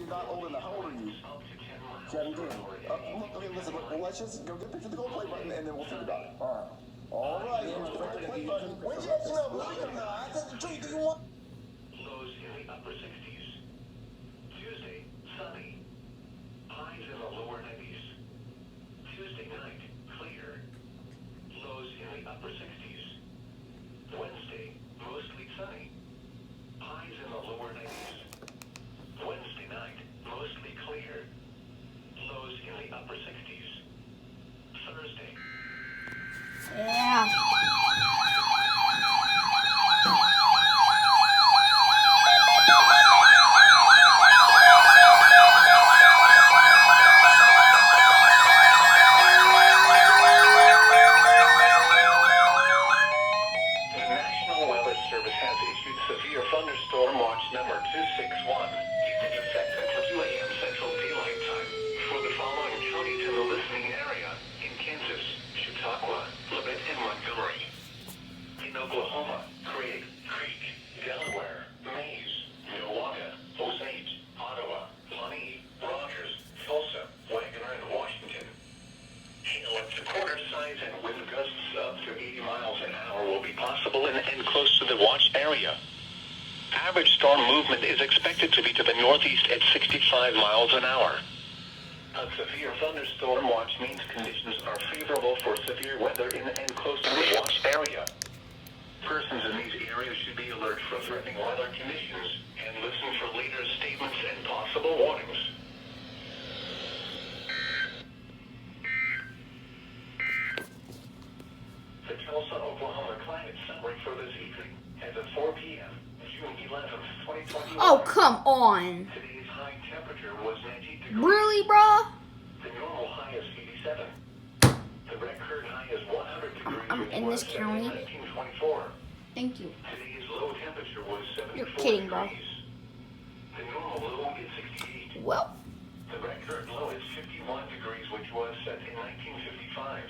got older now. How old are you? 17. Look, okay, listen, look, well, let's just go get the gold play button and then we'll think about it. All right, here's the play button. When you smell like or not, do you want? Lows in the upper 60s. Tuesday, sunny. Highs in the lower 90s. Tuesday night, clear. Lows in the upper 60s. Wednesday, mostly sunny. Highs in the lower 90s. Wednesday night, mostly clear. Lows in the upper 60s. Thursday. Yeah. Service has issued severe thunderstorm watch number 261. In effect until 2 a.m. Central Daylight Time for the following counties in the listening area: in Kansas, Chautauqua, Labette, and Montgomery. In Oklahoma, Creek, Delaware, Mays, Milwaukee, Osage, Ottawa, Pawnee, Rogers, Tulsa, Wagner, and Washington. Hail up to quarter size and wind gusts up to 80 miles an hour will be possible and close to the watch area. Average storm movement is expected to be to the northeast at 65 miles an hour. A severe thunderstorm watch means conditions are favorable for severe weather in and close to the watch area. Persons in these areas should be alert for threatening weather conditions and listen for later statements and possible warnings. The Tulsa, Oklahoma climate summary for this evening as of 4 p.m. June 11th, 2021. Oh, come on. Today's high temperature was 90 degrees. Really, bro? The normal high is 87. The record high is 100 degrees. I'm which in was this set in county. 1924. Thank you. Today's low temperature was 74 You're kidding, bro. degrees. The normal low is 68. Well. The record low is 51 degrees, which was set in 1955.